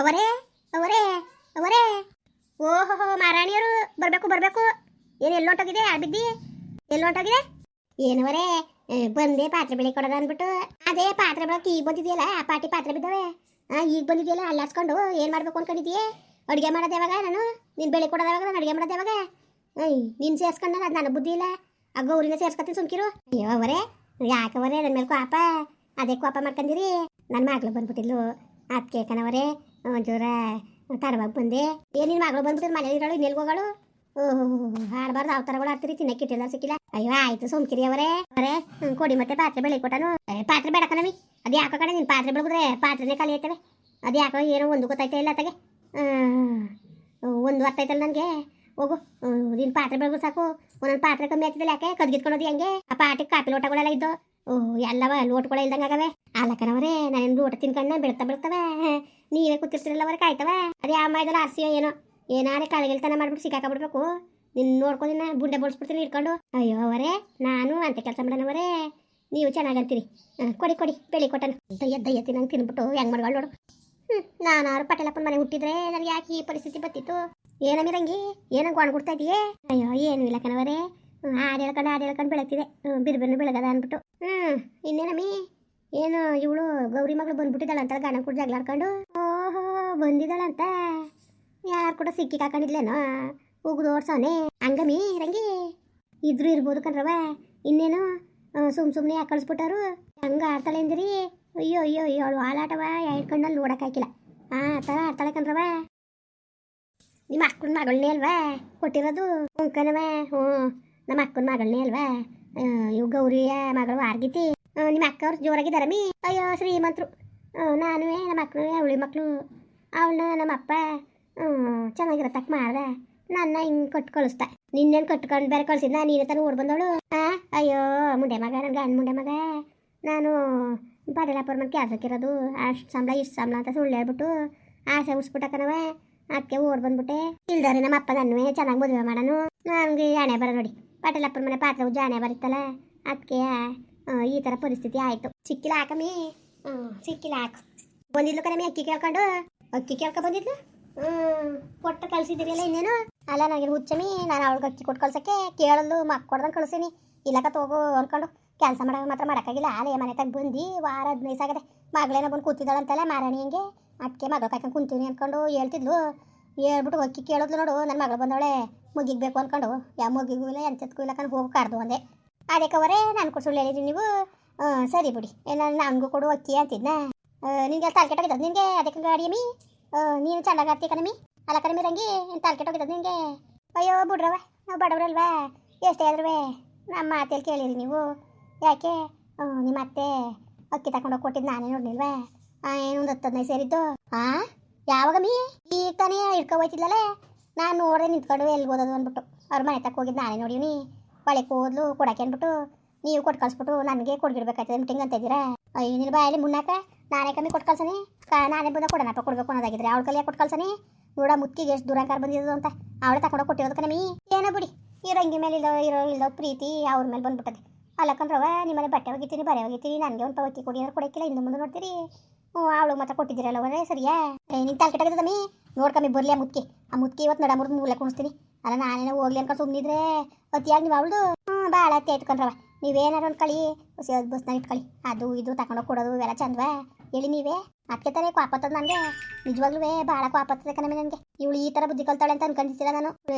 ಅವರೇ ಅವರೇ ಅವರೇ ಓಹೋ ಮಾರಾಣಿಯರು ಬರಬೇಕು ಬರಬೇಕು. ಏನು ಎಲ್ಲೊಂಟೋಗಿದೆ ಬಿದ್ದಿ ಎಲ್ಲೊಂಟೋಗಿದೆ ಏನವರೇ? ಬಂದೆ ಪಾತ್ರೆ ಬೆಳೆ ಕೊಡೋದು ಅಂದ್ಬಿಟ್ಟು ಅದೇ ಪಾತ್ರೆ ಬೆಳಕ್ಕೆ ಈಗ ಬಂದಿದೆಯಲ್ಲ ಆ ಪಾಟಿ ಪಾತ್ರೆ ಬಿದ್ದಾವೆ. ಈಗ ಬಂದಿದೆಯಲ್ಲ ಅಲ್ಲಾಡ್ಸ್ಕೊಂಡು ಏನು ಮಾಡಬೇಕು ಅನ್ಕೊಂಡಿದ್ದೀಯೇ? ಅಡುಗೆ ಮಾಡೋದು ಯಾವಾಗ ನಾನು ನೀನು ಬೆಳೆ ಕೊಡೋದು ಯಾವಾಗ ನಾನು ಅಡುಗೆ ಮಾಡೋದು ಯಾವಾಗ? ನೀನು ಸೇರ್ಸ್ಕೊಂಡ ಅದು ನನಗೆ ಬುದ್ಧಿ ಇಲ್ಲ. ಆ ಗೌರಿನ ಸೇರ್ಸ್ಕೊತೀನಿ ಸುಮ್ಕಿರು. ಅಯ್ಯೋ ಅವರೇ ಯಾಕವರೇ ನನ್ನ ಮೇಲೆ ಕೋಪ? ಅದೇ ಕೋಪ ಮಾಡ್ಕೊಂಡಿರಿ. ನನ್ನ ಮಗಳು ಬಂದ್ಬಿಟ್ಟಿದ್ಲು ಅದಕ್ಕೆ ಕಣವರೇ ಒಂಚೂರ ತಡವಾಗಿ ಬಂದೆ. ನಿನ್ನ ಮಗಳು ಬಂದ್ಬಿಟ್ಟಿದ್ದು ಮನೇಲಿ ಇರೋಳು ಇನ್ನೆಲ್ಗೆ ಹೋಗೋಳು? ಓಹೋ ಆಡಬಾರ್ದು ಯಾವ ಥರಗಳು ಆಡ್ತೀರಿ ತಿನ್ನಕ್ಕಿಟ್ಟಿಲ್ಲ ಸಿಕ್ಕಿಲ್ಲ. ಅಯ್ಯೋ ಆಯ್ತು ಸುಮ್ಕಿರಿ ಅವರೇ ಕೊಡಿ ಮತ್ತೆ ಪಾತ್ರೆ ಬೆಳೆ ಕೊಟ್ಟನು. ಪಾತ್ರೆ ಬೇಡ ಕಣವಿ ಅದು ಯಾಕೋ ಕಡೆ ನೀನು ಪಾತ್ರೆ ಬೆಳಗಿದ್ರೆ ಪಾತ್ರೆನೇ ಖಾಲಿ ಆಯ್ತವೆ. ಅದು ಯಾಕೋ ಏನೋ ಒಂದು ಗೊತ್ತಾಯ್ತಾ ಇಲ್ಲ ಅತ್ತಗೆ ಒಂದು ಅರ್ಥ ಆಯ್ತಲ್ಲ ನನಗೆ. ಹೋಗು ನೀನು ಪಾತ್ರೆ ಬೆಳಗು ಸಾಕು. ಒಂದೊಂದು ಪಾತ್ರೆ ಕಮ್ಮಿ ಆಗ್ತಿದ್ದಿಲ್ಲ ಯಾಕೆ ಕದ್ಗಿತ್ಕೊಳೋದು ಹೆಂಗೆ? ಆ ಪಾಟಿಗೆ ಕಾಪಿ ಲೋಟಗಳೆಲ್ಲ ಇದ್ದು ಎಲ್ಲವ ಲೋಟಗಳ ಇಲ್ದಂಗೆ ಆಗವೆ. ಅಲ್ಲ ಕಣವರೇ ನಾನೇನು ಲೋಟ ತಿನ್ಕೊಂಡು ಬೆಳ್ತವೆ ನೀವೇ ಕೂತಿರ್ತಿರಲ್ಲ ಅವರೇ ಕಾಯ್ತವೆ. ಅದೇ ಆ ಮೈದಲ್ಲ ಆರ್ಸಿಯೋ ಏನೋ ಏನಾರೇ ಕಾಲಿಗೆಲ್ತನ ಮಾಡ್ಬಿಟ್ಟು ಸಿಕ್ಕಾಕಬಿಡ್ಬೇಕು. ನಿನ್ನ ನೋಡ್ಕೊಂಡಿನ ಬುಂಡೆ ಬೋಳ್ಸ್ಬಿಡ್ತೀನಿ ಇಟ್ಕೊಂಡು. ಅಯ್ಯೋ ಅವರೇ ನಾನು ಅಂತ ಕೆಲಸ ಮಾಡೋಣವರೇ ನೀವು ಚೆನ್ನಾಗಂತೀರಿ. ಕೊಡಿ ಕೊಡಿ ಬೆಳಿ ಕೊಟ್ಟನು ದಯ್ಯ ತಿನ್ನಂಗೆ ತಿನ್ಬಿಟ್ಟು ಹೆಂಗೆ ಮಾಡ್ಗಳು ನೋಡು. ನಾನಾರು ಪಟೇಲಪ್ಪನ ಮನೆ ಹುಟ್ಟಿದ್ರೆ ನನಗೆ ಯಾಕೆ ಈ ಪರಿಸ್ಥಿತಿ ಬತ್ತಿತ್ತು? ಏನಮಿರಂಗಿ ಏನಂಗೆ ಒಣಗುಡ್ತಾ ಇದೆಯೇ? ಅಯ್ಯೋ ಏನೂ ಇಲ್ಲ ಕಣವರೇ ಹಾಡು ಹೇಳ್ಕೊಂಡು ಬೆಳಗ್ತಿದೆ ಬಿರ್ಬಿರ್ನು ಬೆಳಗದ ಅಂದ್ಬಿಟ್ಟು. ಇನ್ನೇನಮ್ಮಿ ಏನು ಇವಳು ಗೌರಿ ಮಗಳು ಬಂದ್ಬಿಟ್ಟಿದ್ದಾಳಂತ ಗಂಡ ಕೂಡ ಜಗಳಾಡ್ಕೊಂಡು. ಓಹೋ ಬಂದಿದ್ದಾಳಂತ ಯಾರು ಕೂಡ ಸಿಕ್ಕಿ ಕಾಕೊಂಡಿದ್ಲೇನೋ ಉಗ್ದೋಡ್ಸವನೆ ಹಂಗಮ್ಮಿ ರಂಗಿ ಇದ್ರು ಇರ್ಬೋದು ಕಣ್ರವ. ಇನ್ನೇನು ಸುಮ್ಮನೆ ಯಾಕೆ ಕಳಿಸ್ಬಿಟ್ಟಾರು ಹಂಗೆ ಆಡ್ತಾಳೆ ಅಂದಿರಿ. ಅಯ್ಯೋ ಅಯ್ಯೋ ಅಯ್ಯೋ ಅವಳು ಹಾಲಾಟವ ಎರಡು ಕಣ್ಣಲ್ಲಿ ನೋಡೋಕ್ಕಾಗಿಲ್ಲ ಆ ಥರ ಆಡ್ತಾಳೆ ಕಣ್ರವ. ನಿಮ್ಮ ಅಕ್ಕನ ಮಗಳನ್ನೇ ಅಲ್ವಾ ಕೊಟ್ಟಿರೋದು? ಕಣವ ನಮ್ಮ ಅಕ್ಕನ ಮಗಳನ್ನೇ ಅಲ್ವಾ ಇವು ಗೌರಿಯ ಮಗಳು ಆರ್ಗಿತಿ. ನಿಮ್ಮ ಅಕ್ಕವ್ರು ಜೋರಾಗಿದ್ದಾರಮ್ಮಿ. ಅಯ್ಯೋ ಶ್ರೀಮಂತರು. ನಾನು ನಮ್ಮ ಅಕ್ಕನೂ ಅವಳಿ ಮಕ್ಕಳು ಅವಳನ್ನ ನಮ್ಮಪ್ಪ ಚೆನ್ನಾಗಿರತ್ತಕ್ಕೆ ಮಾಡ್ದೆ. ನನ್ನ ಹಿಂಗೆ ಕೊಟ್ಟು ಕಳಿಸ್ತಾ. ನಿನ್ನೇನು ಕಟ್ಕೊಂಡು ಬೇರೆ ಕಳಿಸಿದ್ನ ನೀನೇ ತಾನು ಓಡ್ ಬಂದವಳು. ಅಯ್ಯೋ ಮುಂಡೆ ಮಗ ನನ್ನ ಗಂಡು ಮುಂಡೆ ಮಗ. ನಾನು ಪಟೇಲಪ್ಪರ ಮನೆ ಕೆಲಸಕ್ಕಿರೋದು ಅಷ್ಟು ಸಂಬಳ ಇಷ್ಟು ಸಂಬಳ ಅಂತ ಸುಳ್ಳು ಹೇಳ್ಬಿಟ್ಟು ಆಸೆ ಉಡ್ಸ್ಬಿಟ್ಟಕ್ಕನವ. ಅದಕ್ಕೆ ಓಡ್ ಬಂದ್ಬಿಟ್ಟೆ. ಇಲ್ದವ್ರಿ ನಮ್ಮ ಅಪ್ಪ ನನ್ನೇ ಚೆನ್ನಾಗಿ ಮದುವೆ ಮಾಡೋನು. ನನಗೆ ಹಣೆ ಬರ ನೋಡಿ ಪಟೇಲಪ್ಪರ ಮನೆ ಪಾತ್ರ ಉಜ್ಜ ಹಣೆ ಬರುತ್ತಲ್ಲ ಅದಕ್ಕೆ ಈ ಥರ ಪರಿಸ್ಥಿತಿ ಆಯಿತು. ಸಿಕ್ಕಿಲ್ಲ ಹಾಕಮ್ಮಿ ಸಿಕ್ಕಿಲ್ಲ ಹಾಕು. ಬಂದಿದ್ಲು ಕಣಮ್ಮಿ ಅಕ್ಕಿ ಕೇಳ್ಕೊ ಬಂದಿದ್ಲು. ಕೊಟ್ಟು ಕಳ್ಸಿದ್ದೀರಿಲ್ಲ ಇನ್ನೇನು? ಅಲ್ಲ ನನಗೆ ಹುಚ್ಚಮ್ಮಿ ನಾನು ಅವಳಿಗೆ ಅಕ್ಕಿ ಕೊಟ್ಟು ಕಳ್ಸೋಕ್ಕೆ ಕೇಳಲು ಮಕ್ಕ ಕೊಡ್ದಂಗೆ ಕಳಿಸೀನಿ. ಇಲ್ಲಕ್ಕ ತಗೋ ಅಂದ್ಕೊಂಡು ಕೆಲಸ ಮಾಡೋಕೆ ಮಾತ್ರ ಮಾಡೋಕ್ಕಾಗಿಲ್ಲ. ಅಲ್ಲೇ ಮನೆ ತಗ ಬಂದು ವಾರ 15 ದಿವಸ ಆಗದೆ. ಮಗಳೇನೋ ಬಂದು ಕೂತಿದ್ದಾಳಂತಲ್ಲ ಮಾರಾಣಿ ಹಂಗೆ ಅದಕ್ಕೆ ಮಗಳು ಕಾಯ್ಕೊಂಡು ಕುಂತೀವಿ ಅಂದ್ಕೊಂಡು ಹೇಳ್ತಿದ್ಲು. ಹೇಳ್ಬಿಟ್ಟು ಅಕ್ಕಿ ಕೇಳಿದ್ಲು ನೋಡು ನನ್ನ ಮಗಳು ಬಂದವಳೆ ಮುಗಿಗೆ ಬೇಕು ಅಂದ್ಕೊಂಡು. ಯಾವ ಮುಗಿಗೂ ಇಲ್ಲ ಎಂತದಕ್ಕೂ ಇಲ್ಲ ಕಂಡು ಹೋಗಿ ಕರ್ದು ಅಂದೆ. ಅದಕ್ಕವರೇ ನಾನು ಕೊಟ್ಟು ಸುಳ್ಳು ಹೇಳಿದ್ರಿ ನೀವು. ಸರಿ ಬಿಡಿ ನಾನು ನನಗೂ ಕೊಡು ಅಕ್ಕಿ ಅಂತಿದ್ನ. ನಿನಗೆ ತಲೆ ಕೆಟ್ಟೋಗಿದ್ದದು ನಿನಗೆ ಅದಕ್ಕೆ ಗಾಡಿಯಮ್ಮಿ ನೀನು ಚೆನ್ನಾಗಿ ಆಡ್ತಿ ಕಣಮ್ಮಿ. ಅಲ್ಲ ಕಣಮ್ಮಿ ರಂಗಿ ತಲೆ ಕೆಟ್ಟೋಗಿದ್ದದು ನಿನಗೆ. ಅಯ್ಯೋ ಬಿಡ್ರವ ನಾವು ಬಡವ್ರಲ್ವಾ ಎಷ್ಟೇ ಆದ್ರೂ ನಮ್ಮ ಮಾತೇಲಿ ಕೇಳಿರಿ ನೀವು. ಯಾಕೆ ನಿಮ್ಮ ಅತ್ತೆ ಅಕ್ಕಿ ತಗೊಂಡೋಗಿ ಕೊಟ್ಟಿದ್ದು ನಾನೇ ನೋಡ್ನಿಲ್ವಾ? ಏನು ಒಂದು 10-15 ಸೇರಿದ್ದು. ಯಾವಾಗಮ್ಮಿ ಈಗ ತಾನೇ ಹಿಡ್ಕೊ ಹೋಯ್ತಿದ್ಲಲ್ಲ ನಾನು ನೋಡ್ದೆ ನಿಂತ್ಕೊಂಡು ಎಲ್ಲಿ ಓದೋದು ಅಂದ್ಬಿಟ್ಟು ಅವ್ರ ಮನೆ ತಕ್ಕ ಹೋಗಿದ್ದು ನಾನೇ ನೋಡೀನಿ. ಒಳಗೆ ಹೋದ್ಲು ಕೊಡಕ್ಕೆ ಅಂದ್ಬಿಟ್ಟು ನೀವು ಕೊಟ್ಟು ಕಳಿಸ್ಬಿಟ್ಟು ನನಗೆ ಕೊಡ್ಗಿಡ್ಬೇಕಾಯ್ತದೆ ಮೀಟಿಂಗ್ ಅಂತ ಇದ್ದೀರಾ? ಅಯ್ಯೋ ನಿನ್ನ ಬಾಯಲ್ಲಿ ಮುನ್ನಾಕ ನಾನೇ ಕಮ್ಮಿ ಕೊಟ್ಟು ಕಳ್ಸನಿ. ನಾನೇ ಬಂದ ಕೊಡೋಣಪ್ಪ ಕೊಡ್ಬೇಕು ಅನ್ನೋದಾಗಿದ್ರೆ ಅವಳ ಕೈಲಿ ಕೊಟ್ಟು ಕಳ್ಸನಿ. ನೋಡ ಮುತ್ತಿಗೆ ಎಷ್ಟು ದೂರಂಕಾರ ಬಂದಿರೋದು ಅಂತ ಅವಳೆ ತಗೊಂಡೋಗಿ ಕೊಟ್ಟಿರೋದು ಕಣಮಿ. ಏನೋ ಬಿಡಿ ಈ ರಂಗಿ ಮೇಲೆ ಇಲ್ಲೋ ಪ್ರೀತಿ ಅವ್ರ ಮೇಲೆ ಬಂದ್ಬಿಟ್ಟದೆ. ಅಲ್ಲಕ್ಕಂದ್ರವ ನಿಮ್ಮನೆ ಬಟ್ಟೆ ಹೋಗಿರ್ತೀನಿ ಬರೆ ಹೋಗಿರ್ತೀನಿ ನನಗೆ ಒಂದು ಪವಕ್ಕಿ ಕೊಡಿ ಅಂದ್ರೆ ಕೊಡೋಕ್ಕಿಲ್ಲ ಹಿಂದೆ ಮುಂದೆ ನೋಡ್ತೀರಿ. ಅವಳು ಮಾತ್ರ ಕೊಟ್ಟಿದ್ದೀರಲ್ಲ ಅವರೇ ಸರಿಯಾ? ನಿನ್ನ ತಲೆ ಕೆಟ್ಟಾಗಿದ್ದಮ್ಮಿ ನೋಡ್ಕಮ್ಮಿ ಬರಲಿ ಆ ಮುತ್ಕಿ ಇವತ್ತು ನಡ ಮುರಿದು ಮೂಲೆ ಕುಣಿಸ್ತೀನಿ. ಅಲ್ಲ ನಾನೇನೋ ಹೋಗ್ಲಿ ಅನ್ಕೊಂಡು ಸುಮ್ಮನಿದ್ರೆ ಅತಿಯಾಗಿ ನೀವು ಅವಳು ಭಾಳ ಅತಿ ಆಯ್ತು ಕಣ್ರವ. ನೀವೇನಾರು ಒಂದು ಕಳಿ ಬಸ್ನಾಗ ಇಟ್ಕೊಳ್ಳಿ ಅದು ಇದು ತಗೊಂಡೋಗಿ ಕೊಡೋದು ಇವೆಲ್ಲ ಚಂದವಾ ಹೇಳಿ ನೀವೇ. ಅದಕ್ಕೆ ತಾನೇ ಕ್ವಾಪತ್ತದ ನನಗೆ ನಿಜವಾಗ್ಲೂ ಭಾಳ ಕ್ವಾಪತ್ತದೆ ಕಣಮಿ ನನಗೆ. ಇವಳು ಈ ಥರ ಬುದ್ಧಿ ಕಲ್ತಾಳೆ ಅಂತ ಅನ್ಕೊಂಡಿರ್ತೀರ ನಾನು.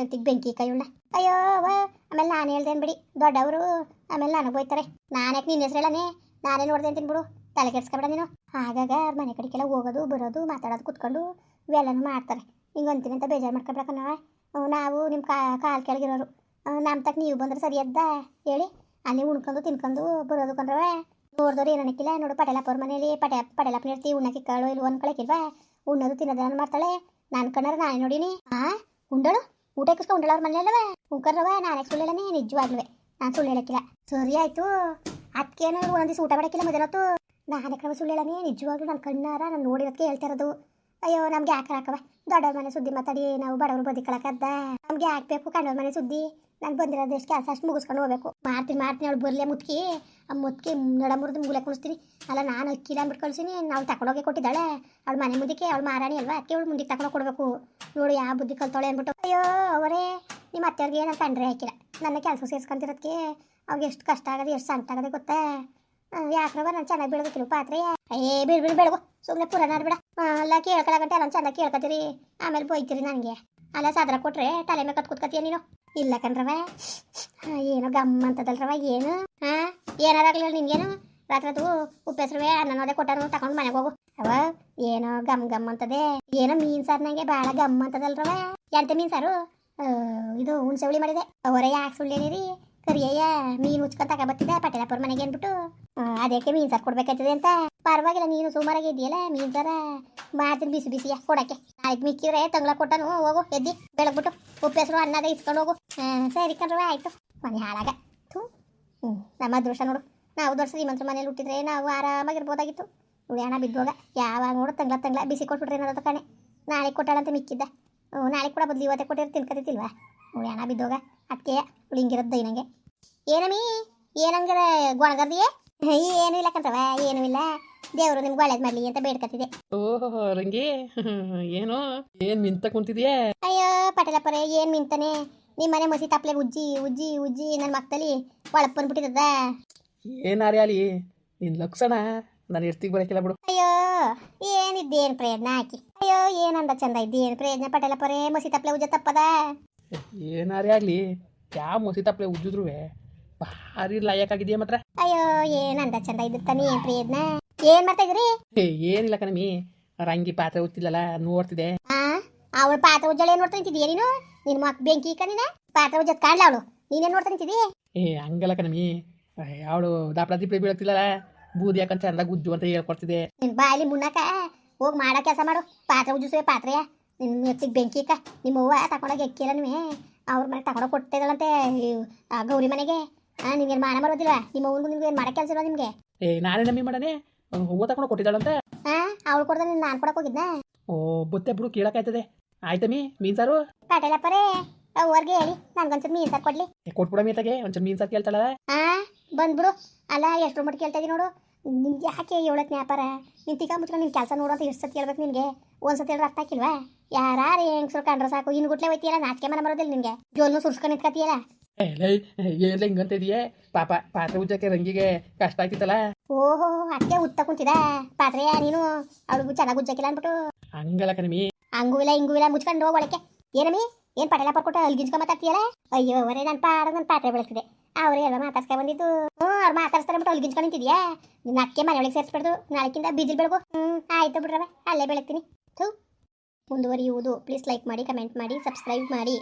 ಬೆಂಕಿ ಕೈಯುಣ್ಣ ಅಯ್ಯೋ ಆಮೇಲೆ ನಾನು ಹೇಳ್ದೇನು ಬಿಡಿ ದೊಡ್ಡವರು ಆಮೇಲೆ ನನಗೆ ಹೋಯ್ತಾರೆ. ನಾನ್ಯಾಕೆ ನಿನ್ನ ಹೆಸರೇಳನೇ ನಾನೇ ನೋಡ್ದೆ ಅಂತೀನಿ ಬಿಡು ತಲೆ ಕೆಡ್ಸ್ಕೊಬೇಡ ನೀನು. ಆಗಾಗ ಅವ್ರ ಮನೆ ಕಡೆಗೆಲ್ಲ ಹೋಗೋದು ಬರೋದು ಮಾತಾಡೋದು ಕುತ್ಕೊಂಡು ಇವೆಲ್ಲನೂ ಮಾಡ್ತಾರೆ. ಹಿಂಗೆ ಅಂತೀನಿ ಅಂತ ಬೇಜಾರು ಮಾಡ್ಕೊಬೇಕನ್ನವ. ನಾವು ನಿಮ್ಮ ಕಾಲು ಕೆಳಗಿರೋರು ನಮ್ಮ ತಕ್ಕ ನೀವು ಬಂದ್ರೆ ಸರಿಯದ್ದ ಹೇಳಿ ಅಲ್ಲಿ ಉಣ್ಕೊಂಡು ತಿನ್ಕೊಂಡು ಬರೋದು ಕಂಡ್ರವ. ನೋಡಿದವ್ರು ಏನು ಅನ್ನಕ್ಕಿಲ್ಲ ನೋಡು ಪಟೇಲಪ್ಪವ್ರ ಮನೇಲಿ ಪಟೇಲಪ್ಪನ ಇರ್ತಿ ಉಣ್ಣಕ್ಕೆ ಕಾಳು ಇಲ್ಲಿ ಅನ್ಕೊಳಕ್ಕಿಲ್ವಾ? ಉಣ್ಣೋದು ತಿನ್ನೋದನ್ನ ಮಾಡ್ತಾಳೆ. ನಾನು ಕಣ್ಣಾರ ನಾನೇ ನೋಡೀನಿ. ಉಂಡಳು ಊಟ ಇಕ್ಕಿಸ್ಕೊಂಡು ಉಂಡಳ ಅವ್ರ ಮನೇಲವ ಉಂಕರ್ರವ ನಾನೇ ಸುಳ್ಳು ಹೇಳನೇ ನಿಜವಾಗ್ಲೂ ನಾನು ಸುಳ್ಳು ಹೇಳಕ್ಕಿಲ್ಲ. ಸರಿ ಆಯಿತು ಅದಕ್ಕೇನು ಒಂದಿವ್ಸ ಊಟ ಮಾಡೋಕ್ಕಿಲ್ಲ ಮೊದಲತ್ತು ನಾನೇ ಕ್ರಮ ಸುಳ್ಳು ಹೇಳನೇ ನಿಜವಾಗ್ಲೂ ನನ್ನ ಕಣ್ಣಾರ ನಾನು ನೋಡಿರೋದಕ್ಕೆ ಹೇಳ್ತಾ ಇರೋದು. ಅಯ್ಯೋ ನಮ್ಗೆ ಯಾಕೆ ಹಾಕವ ದೊಡ್ಡವ್ರ ಮನೆ ಸುದ್ದಿ ಮಾತಾಡಿ ನಾವು ಬಡವರು ಬದುಕಳಕದ್ದ ನಮ್ಗೆ ಹಾಕ್ಬೇಕು ಕಂಡವ್ರ ಮನೆ ಸುದ್ದಿ ನಾನು ಬಂದಿರೋದು ಎಷ್ಟು ಕೆಲಸ ಅಷ್ಟು ಮುಗಿಸ್ಕೊಂಡು ಹೋಗ್ಬೇಕು ಮಾಡ್ತೀನಿ ಅವಳು ಬರ್ಲಿ ಮುತ್ಕಿ ಆ ಮುತ್ಕಿ ನಡ ಮುರಿದು ಮೂಲೆ ಕುಣಿಸ್ತೀನಿ ಅಲ್ಲ ನಾನು ಅಕ್ಕಿಲ್ಲ ಅಂದ್ಬಿಟ್ಟು ಕಳ್ಸಿನಿ ನಾವು ತಗೊಂಡೋಗಿ ಕೊಟ್ಟಿದ್ದಾಳೆ ಅವಳು ಮನೆ ಮುಂದಕ್ಕೆ ಅವಳು ಮಾರಾಣಿ ಅಲ್ವಾ ಅದಕ್ಕೆ ಅವಳು ಮುಂದಕ್ಕೆ ತಗೊಂಡು ಕೊಡಬೇಕು ನೋಡು ಯಾವ ಬುದ್ಧಿ ಕಲ್ತಾಳೆ ಅಂದ್ಬಿಟ್ಟು ಅಯ್ಯೋ ಅವರೇ ನಿಮ್ಮ ಅತ್ತೆಯವ್ರಿಗೆ ನಾನು ಕಂಡ್ರೆ ಹಾಕಿಲ್ಲ ನನ್ನ ಕೆಲಸ ಸೇರಿಸ್ಕೊಂತಿರೋದಕ್ಕೆ ಅವ್ರಿಗೆ ಎಷ್ಟು ಕಷ್ಟ ಆಗೋದು ಎಷ್ಟು ಸಂಕಟ ಆಗೋದು ಗೊತ್ತಾ ಯಾಕ್ರವ ನಾನು ಚೆನ್ನಾಗಿ ಬೆಳಗೋಕಿಲ್ಲ ಪಾತ್ರೆ ಬಿಡು ಬೆಳಗು ಸುಮ್ಮನೆ ಪುರಾಣ ಆಡ್ಬೇಡ ಅಲ್ಲ ಕೇಳ್ಕೊಳಗಂಟೆ ಎಲ್ಲ ಚೆನ್ನಾಗಿ ಕೇಳ್ಕೊತೀರಿ ಆಮೇಲೆ ಬೈತೀರಿ ನನಗೆ ಅಲ್ಲ ಸಾದ್ರ ಕೊಟ್ರೆ ತಲೆ ಮೇಲೆ ಕೂತ್ಕೊತೀಯ ನೀನು ಇಲ್ಲ ಕಣ್ರವ ಏನೋ ಗಮ್ ಅಂತದಲ್ರವ ಏನು ಏನಾರಾಗ್ಲಿಲ್ಲ ನಿನ್ಗೇನು ರಾತ್ರಿ ಉಪ್ಪೆಸ್ರುವೆ ಅನ್ನೋದೇ ಕೊಟ್ಟಾರು ತಗೊಂಡು ಮನೆಗೆ ಹೋಗು ಅವ ಏನೋ ಗಮ್ ಅಂತದೆ ಏನೋ ಮೀನ್ ಸಾರು ನಂಗೆ ಭಾಳ ಗಮ್ ಅಂತದಲ್ರವ ಎಂತ ಮೀನ್ ಸಾರು ಇದು ಹುಣ್ಸೆ ಹುಳಿ ಮಾಡಿದೆ ಅವರೇ ಯಾಕೆ ಸುಳ್ಳೇನಿರಿ ಕರಿಯಯ್ಯ ಮೀನು ಉಚ್ಕೊಂಡು ತಗೊಬತ್ತಿದ್ದೆ ಪಟೇಲಪ್ಪರ ಮನೆಗೆ ಅಂದ್ಬಿಟ್ಟು ಅದಕ್ಕೆ ಮೀನ್ ಸಾರು ಕೊಡ್ಬೇಕಾಯ್ತದೆ ಅಂತ ಪರವಾಗಿಲ್ಲ ನೀನು ಸುಮಾರಾಗಿ ಇದೆಯಲ್ಲ ಮೀನ್ ಸಾರ ಮಾಡ್ತೀನಿ ಬಿಸಿ ಕೊಡಕ್ಕೆ ನಾಳೆ ಮಿಕ್ಕಿದ್ರೆ ತಂಗ್ಳ ಕೊಟ್ಟನು ಹೋಗು ಎದ್ದಿ ಬೆಳಗ್ಬಿಟ್ಟು ಉಪ್ಪೆಸರು ಅನ್ನದ ಇಸ್ಕೊಂಡು ಹೋಗು ಸರಿ ಕಣ್ರವ ಆಯ್ತು ಮನೆ ಹಾಳಾಗ ನಮ್ಮ ಅದೃಷ್ಟ ನೋಡು ನಾವು ದೊಡ್ಡ ಶ್ರೀಮಂತರ ಮನೇಲಿ ಹುಟ್ಟಿದ್ರೆ ನಾವು ಆರಾಮಾಗಿರ್ಬೋದಾಗಿತ್ತು ನೋಡಿ ಹಣ ಬಿದ್ದುವಾಗ ಯಾವಾಗ ನೋಡು ತಂಗ್ಳ ಬಿಸಿ ಕೊಟ್ಬಿಟ್ರೆ ಏನಾದ ಕಣೆ ನಾಳೆ ಕೊಟ್ಟಾಳಂತ ಮಿಕ್ಕಿದ್ದ ನಾಳೆ ಕೂಡ ಬದಲು ಇವತ್ತೇ ಕೊಟ್ಟಿರೋ ತಿನ್ಕತಿಲ್ವಾ ನೋಡಿ ಹಣ ಬಿದ್ದೋಗ ಅದಕ್ಕೆ ಹಿಂಗಿರೋದು ದೈನಂಗೆ ಏನಮ್ಮಿ ಏನಂಗಾರ ಗೊಣಗರ್ದಿಯೇ ಏನೂ ಇಲ್ಲ ಕಂತವ ಏನೂ ಇಲ್ಲ ದೇವರು ನಿಮ್ಗೆ ಒಳ್ಳೇದು ಮಾಡಲಿ ಅಂತ ಬೇಡ್ಕತ್ತಿದೆ ಓಹೋ ರಂಗಿ ಏನು ಏನ್ ಮಿಂತ ಕುಂತಿದ್ಯಾ ಅಯ್ಯೋ ಪಟೇಲಪ್ಪರೇ ಏನು ಮಿಂತಾನೆ ನಿಮ್ಮ ಮನೆ ಮಸಿ ತಪ್ಪಲೆ ಉಜ್ಜಿ ನನ್ನ ಮಕ್ಕಳಲ್ಲಿ ಒಳಗೆ ಬಂದ್ಬಿಟ್ಟಿದ್ದದ ಏನಾರೇ ಅಲ್ಲಿ ನಿನ್ ಲಕ್ಷಣ ನಾನು ಎಷ್ಟಿಗೆ ಬರೋಕಿಲ್ಲ ಬಿಡು ಅಯ್ಯೋ ಏನಿದ್ದೇನು ಪ್ರಯತ್ನ ಹಾಕಿ ಅಯ್ಯೋ ಏನಂದ ಚಂದ ಇದ್ದೇನು ಪ್ರಯತ್ನ ಪಟೇಲಪ್ಪರೇ ಮಸಿ ತಪ್ಪಲೆ ಉಜ್ಜ ತಪ್ಪದ ಏನಾರೇ ಆಗಲಿ ಯಾವ ಮೊಸಿ ತಪ್ಪಲೆ ಉಜ್ಜಿದ್ರು ಭಾರಿ ಲಾಯಕ್ಕಾಗಿದೆಯಾ ಮಾತ್ರ ಅಯ್ಯೋ ಏನಂದ ಚಂದ ಇದ್ದಾನೆ ಏನು ಪ್ರಯತ್ನ ಏನು ಮಾಡ್ತಾ ಇದ್ರಿ ಏನಿಲ್ಲ ಕಣಮಿ ರಂಗಿ ಪಾತ್ರೆ ಉತ್ತಿಲ್ಲಲ್ಲ ನೋಡ್ತಿದೆ ಅವಳು ಪಾತ್ರೆ ಉಜ್ಜಳ ಏನು ನೋಡ್ತಾ ನಿಂತಿದ್ದೀಯ ನೀನು ನಿನ್ನ ಮಕ್ ಬೆಂಕಿ ಕಣಿನ ಪಾತ್ರೆ ಉಜ್ಜತ್ ಕಾಣ್ಲ ಅವಳು ನೀನೇನು ನೋಡ್ತಾ ನಿಂತಿದ್ದೀ ಹಂಗಲ್ಲ ಕಣಮಿ ಅವಳು ದಾಪಡ ದಿಪ್ಪಳಿ ಬೀಳತ್ತಿಲ್ಲಲ್ಲ ಬೂದಿ ಯಾಕಂತ ಚಂದಾಗ ಉಜ್ಜು ಅಂತ ಹೇಳ್ಕೊಡ್ತಿದೆ ನಿನ್ನ ಬಾಯಲ್ಲಿ ಮುನ್ನಕ ಹೋಗಿ ಮಾಡೋ ಕೆಲಸ ಮಾಡು ಪಾತ್ರೆ ಉಜ್ಜಿಸುವೆ ಪಾತ್ರೆಯ ನಿನ್ನ ಎತ್ತಿಗೆ ಬೆಂಕಿ ನಿಮ್ಮ ಅವ್ವ ತಗೊಂಡೋಗಿ ಎಕ್ಕಿಲ್ಲ ನೀವೇ ಅವ್ರ ಮನೆ ತಗೊಂಡೋಗಿ ಕೊಟ್ಟಿದ್ದಳಂತೆ ಗೌರಿ ಮನೆಗೆ ನಿಮ್ಗೇನು ಮಾನ ಬರೋದಿಲ್ಲ ನಿಮ್ಮ ಅವ್ವನಿಗೂ ನಿಮ್ಗೆ ಏನು ಮಾಡೋ ಕೆಲಸ ಇಲ್ಲ ನಿಮಗೆ ನಾನೇ ನಮ್ಮಿ ಮಾಡನೆ ಹೂವು ತಗೊಂಡು ಕೊಟ್ಟಿದ್ದಾಳಂತೆ ಅವಳು ಕೊಡ್ದ ನಾನು ಕೊಡಕ್ಕೆ ಹೋಗಿದ್ನ ಓ ಬೊತ್ತೆ ಬಿಡು ಕೇಳಕ್ಕಾಯ್ತದೆ ಆಯ್ತಮ್ಮಿ ಮೀನ್ ಸಾರು ಪಟೇಲಪ್ಪರೇ ಅವ್ರಿಗೆ ಹೇಳಿ ನನ್ಗೊಂಚೂರು ಮೀನ್ ಸಾರು ಕೊಡ್ಲಿ ಕೊಟ್ಬಿಡ ಮೀತಾಗೆ ಒಂಚೂರು ಮೀನ್ ಸಾರು ಕೇಳ್ತಾಳ ಬಂದ್ಬಿಡು ಅಲ್ಲ ಎಷ್ಟು ಮಟ್ಟ ಕೇಳ್ತಾ ಇದೀನಿ ನೋಡು ನಿಮ್ಗೆ ಯಾಕೆ ಹೇಳತ್ ನ್ಯಾಪಾರ ನೀನು ತಿಕ್ಕ ಮುಚ್ಕೊಂಡು ನಿನ್ನ ಕೆಲಸ ನೋಡು ಅಂತ ಎಷ್ಟು ಸತಿ ಹೇಳ್ಬೇಕು ನಿನಗೆ ಒಂದ್ಸತಿ ಹೇಳಿದ್ರೆ ಅರ್ಥ ಹಾಕಿಲ್ವಾ ಯಾರು ಹೆಂಗ್ಸರು ಕಂಡ್ರೆ ಸಾಕು ಇನ್ನು ಗುಟ್ಲೆ ಹೋಯ್ತಿಯಲ್ಲ ನಾಚಿಕೆ ಮನ ಬರೋದಿಲ್ಲ ನಿನಗೆ ಜೋಲ್ನು ಸುರ್ಸ್ಕೊಂಡು ನಿಂತ್ಕತಿಯಲ್ಲ ಏನ್ಲ ಹಿಂಗಂತ ಇದೆಯೇ ಪಾಪ ಪಾತ್ರೆ ಉಜ್ಜಕ್ಕೆ ರಂಗಿಗೆ ಕಷ್ಟ ಆಯ್ತಿತ್ತಲ್ಲ ಓಹೋ ಅದಕ್ಕೆ ಉತ್ತ ಕುಂತಿದ ಪಾತ್ರೆಯ ನೀನು ಅವಳಿಗೂ ಚೆನ್ನಾಗಿ ಉಜ್ಜಕ್ಕಿಲ್ಲ ಅಂದ್ಬಿಟ್ಟು ಹಂಗಲ್ಲ ಕಣಮಿ ಹಂಗೂ ಇಲ್ಲ ಮುಚ್ಕೊಂಡು ಹೋಗೊಳಕ್ಕೆ ಏನಮ್ಮಿ ಏನು ಪಟೇಲ ಕೊಟ್ಟು ಅಲ್ಗಿಂಚ್ಕೊ ಮಾತಾಡ್ತೀಯಲ್ಲ ಅಯ್ಯೋ ಅವರೇ ನನ್ನ ನನ್ನ ಪಾತ್ರೆ ಬೆಳೆಸ್ತಿದೆ ಅವರೇ ಎಲ್ಲ ಮಾತಾಡ್ಸ್ಕೊ ಬಂದಿದ್ದು ಅವ್ರು ಮಾತಾಡ್ಸ್ತಾರೆ ಬಿಟ್ಟು ಅಲ್ಗಿಂಚ್ಕೊಂಡು ನಿಂತಿದ್ಯಾ ನಿನ್ನ ಅಕ್ಕೆ ಮನೆಯೊಳಗೆ ಸೇರಿಸ್ಬಿಡ್ದು ನಾಳೆಕಿಂದ ಬೀಜಲ್ ಬೆಳಗು ಆಯ್ತು ಬಿಡ್ರವ ಅಲ್ಲೇ ಬೆಳಗ್ತೀನಿ ಮುಂದುವರಿಯುವುದು ಪ್ಲೀಸ್ ಲೈಕ್ ಮಾಡಿ ಕಮೆಂಟ್ ಮಾಡಿ ಸಬ್ಸ್ಕ್ರೈಬ್ ಮಾಡಿ